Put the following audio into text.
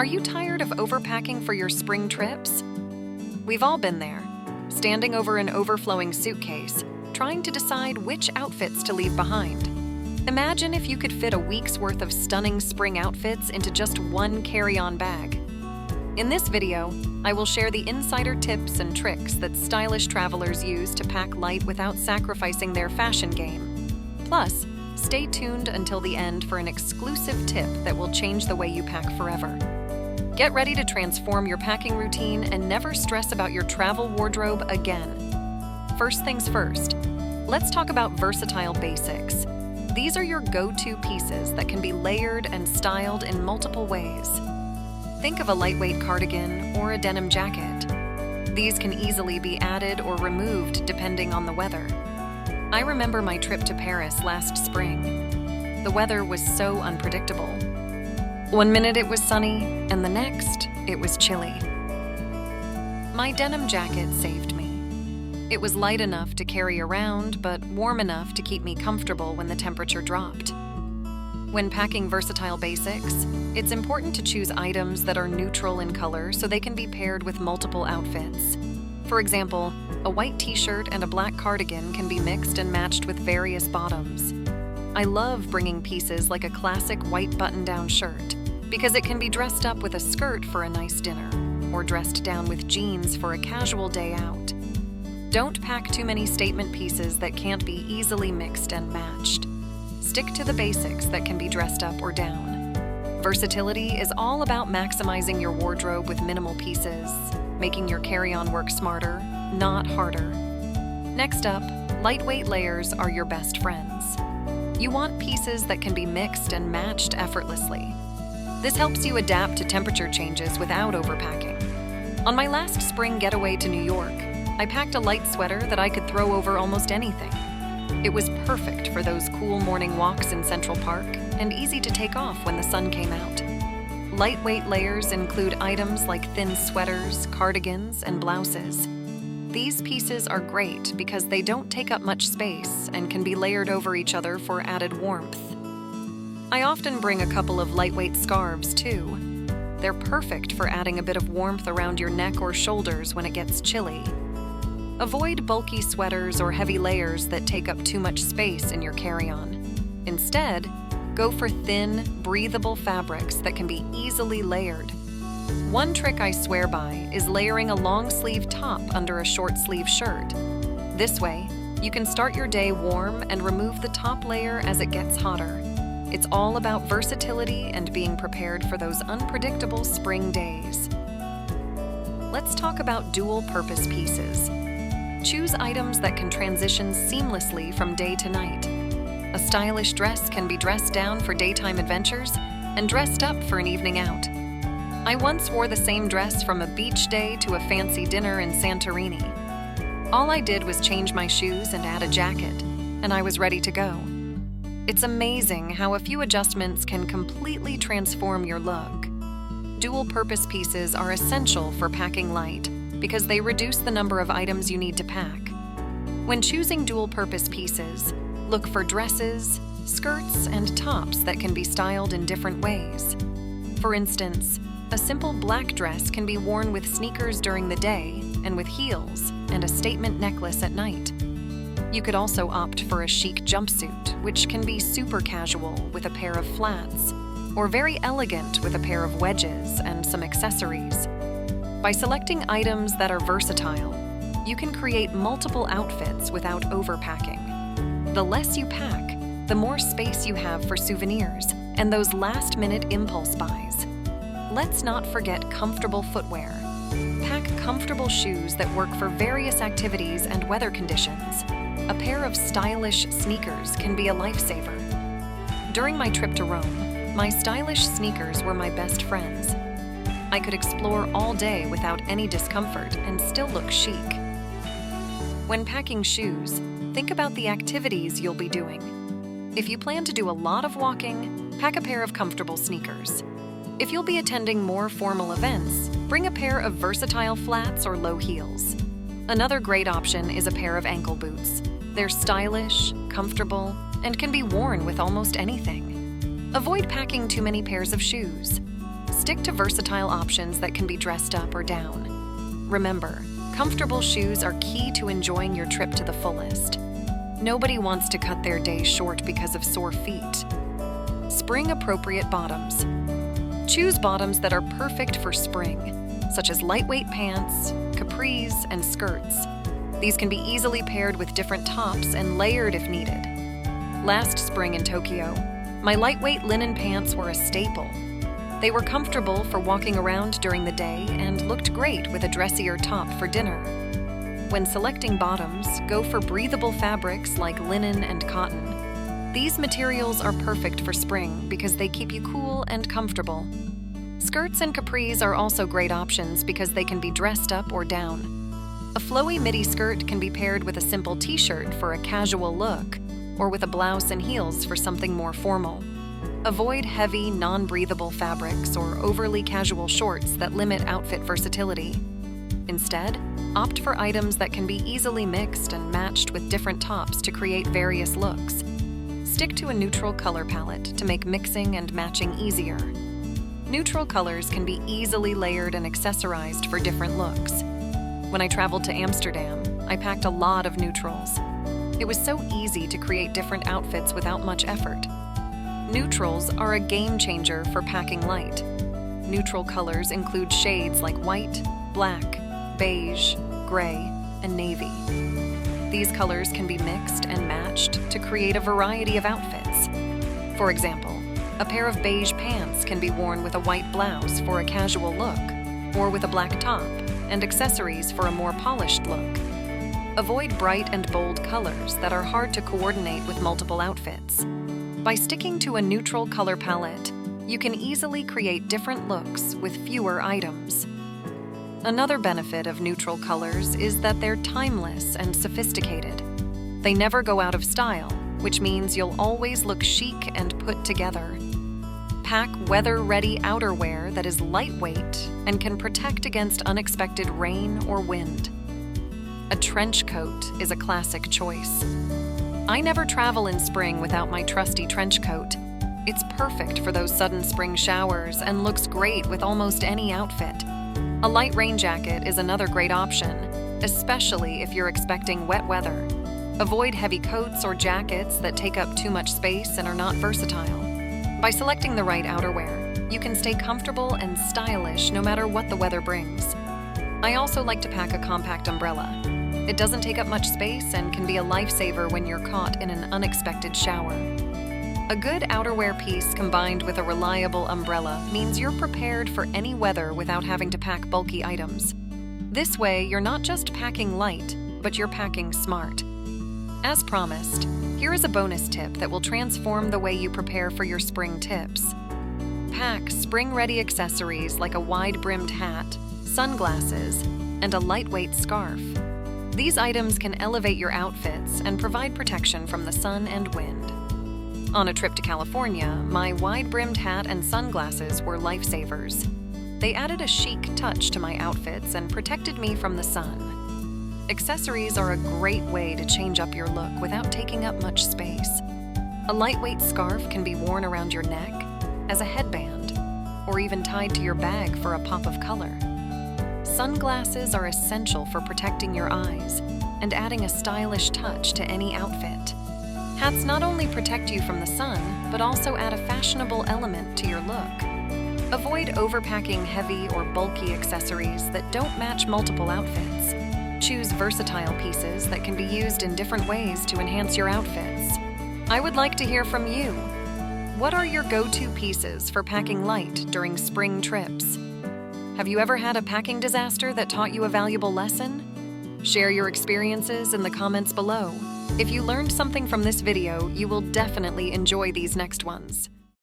Are you tired of overpacking for your spring trips? We've all been there, standing over an overflowing suitcase, trying to decide which outfits to leave behind. Imagine if you could fit a week's worth of stunning spring outfits into just one carry-on bag. In this video, I will share the insider tips and tricks that stylish travelers use to pack light without sacrificing their fashion game. Plus, stay tuned until the end for an exclusive tip that will change the way you pack forever. Get ready to transform your packing routine and never stress about your travel wardrobe again. First things first, let's talk about versatile basics. These are your go-to pieces that can be layered and styled in multiple ways. Think of a lightweight cardigan or a denim jacket. These can easily be added or removed depending on the weather. I remember my trip to Paris last spring. The weather was so unpredictable. One minute it was sunny, and the next, it was chilly. My denim jacket saved me. It was light enough to carry around, but warm enough to keep me comfortable when the temperature dropped. When packing versatile basics, it's important to choose items that are neutral in color so they can be paired with multiple outfits. For example, a white t-shirt and a black cardigan can be mixed and matched with various bottoms. I love bringing pieces like a classic white button-down shirt because it can be dressed up with a skirt for a nice dinner or dressed down with jeans for a casual day out. Don't pack too many statement pieces that can't be easily mixed and matched. Stick to the basics that can be dressed up or down. Versatility is all about maximizing your wardrobe with minimal pieces, making your carry-on work smarter, not harder. Next up, lightweight layers are your best friends. You want pieces that can be mixed and matched effortlessly. This helps you adapt to temperature changes without overpacking. On my last spring getaway to New York, I packed a light sweater that I could throw over almost anything. It was perfect for those cool morning walks in Central Park and easy to take off when the sun came out. Lightweight layers include items like thin sweaters, cardigans, and blouses. These pieces are great because they don't take up much space and can be layered over each other for added warmth. I often bring a couple of lightweight scarves too. They're perfect for adding a bit of warmth around your neck or shoulders when it gets chilly. Avoid bulky sweaters or heavy layers that take up too much space in your carry-on. Instead, go for thin, breathable fabrics that can be easily layered. One trick I swear by is layering a long-sleeve top under a short-sleeve shirt. This way, you can start your day warm and remove the top layer as it gets hotter. It's all about versatility and being prepared for those unpredictable spring days. Let's talk about dual-purpose pieces. Choose items that can transition seamlessly from day to night. A stylish dress can be dressed down for daytime adventures and dressed up for an evening out. I once wore the same dress from a beach day to a fancy dinner in Santorini. All I did was change my shoes and add a jacket, and I was ready to go. It's amazing how a few adjustments can completely transform your look. Dual-purpose pieces are essential for packing light because they reduce the number of items you need to pack. When choosing dual-purpose pieces, look for dresses, skirts, and tops that can be styled in different ways. For instance, a simple black dress can be worn with sneakers during the day and with heels and a statement necklace at night. You could also opt for a chic jumpsuit, which can be super casual with a pair of flats, or very elegant with a pair of wedges and some accessories. By selecting items that are versatile, you can create multiple outfits without overpacking. The less you pack, the more space you have for souvenirs and those last-minute impulse buys. Let's not forget comfortable footwear. Pack comfortable shoes that work for various activities and weather conditions. A pair of stylish sneakers can be a lifesaver. During my trip to Rome, my stylish sneakers were my best friends. I could explore all day without any discomfort and still look chic. When packing shoes, think about the activities you'll be doing. If you plan to do a lot of walking, pack a pair of comfortable sneakers. If you'll be attending more formal events, bring a pair of versatile flats or low heels. Another great option is a pair of ankle boots. They're stylish, comfortable, and can be worn with almost anything. Avoid packing too many pairs of shoes. Stick to versatile options that can be dressed up or down. Remember, comfortable shoes are key to enjoying your trip to the fullest. Nobody wants to cut their day short because of sore feet. Spring-appropriate bottoms. Choose bottoms that are perfect for spring, such as lightweight pants, capris, and skirts. These can be easily paired with different tops and layered if needed. Last spring in Tokyo, my lightweight linen pants were a staple. They were comfortable for walking around during the day and looked great with a dressier top for dinner. When selecting bottoms, go for breathable fabrics like linen and cotton. These materials are perfect for spring because they keep you cool and comfortable. Skirts and capris are also great options because they can be dressed up or down. A flowy midi skirt can be paired with a simple t-shirt for a casual look, or with a blouse and heels for something more formal. Avoid heavy, non-breathable fabrics or overly casual shorts that limit outfit versatility. Instead, opt for items that can be easily mixed and matched with different tops to create various looks. Stick to a neutral color palette to make mixing and matching easier. Neutral colors can be easily layered and accessorized for different looks. When I traveled to Amsterdam, I packed a lot of neutrals. It was so easy to create different outfits without much effort. Neutrals are a game changer for packing light. Neutral colors include shades like white, black, beige, gray, and navy. These colors can be mixed and matched to create a variety of outfits. For example, a pair of beige pants can be worn with a white blouse for a casual look, or with a black top and accessories for a more polished look. Avoid bright and bold colors that are hard to coordinate with multiple outfits. By sticking to a neutral color palette, you can easily create different looks with fewer items. Another benefit of neutral colors is that they're timeless and sophisticated. They never go out of style, which means you'll always look chic and put together. Pack weather-ready outerwear that is lightweight and can protect against unexpected rain or wind. A trench coat is a classic choice. I never travel in spring without my trusty trench coat. It's perfect for those sudden spring showers and looks great with almost any outfit. A light rain jacket is another great option, especially if you're expecting wet weather. Avoid heavy coats or jackets that take up too much space and are not versatile. By selecting the right outerwear, you can stay comfortable and stylish no matter what the weather brings. I also like to pack a compact umbrella. It doesn't take up much space and can be a lifesaver when you're caught in an unexpected shower. A good outerwear piece combined with a reliable umbrella means you're prepared for any weather without having to pack bulky items. This way, you're not just packing light, but you're packing smart. As promised, here is a bonus tip that will transform the way you prepare for your spring tips. Pack spring-ready accessories like a wide-brimmed hat, sunglasses, and a lightweight scarf. These items can elevate your outfits and provide protection from the sun and wind. On a trip to California, my wide-brimmed hat and sunglasses were lifesavers. They added a chic touch to my outfits and protected me from the sun. Accessories are a great way to change up your look without taking up much space. A lightweight scarf can be worn around your neck, as a headband, or even tied to your bag for a pop of color. Sunglasses are essential for protecting your eyes and adding a stylish touch to any outfit. Hats not only protect you from the sun, but also add a fashionable element to your look. Avoid overpacking heavy or bulky accessories that don't match multiple outfits. Choose versatile pieces that can be used in different ways to enhance your outfits. I would like to hear from you. What are your go-to pieces for packing light during spring trips? Have you ever had a packing disaster that taught you a valuable lesson? Share your experiences in the comments below. If you learned something from this video, you will definitely enjoy these next ones.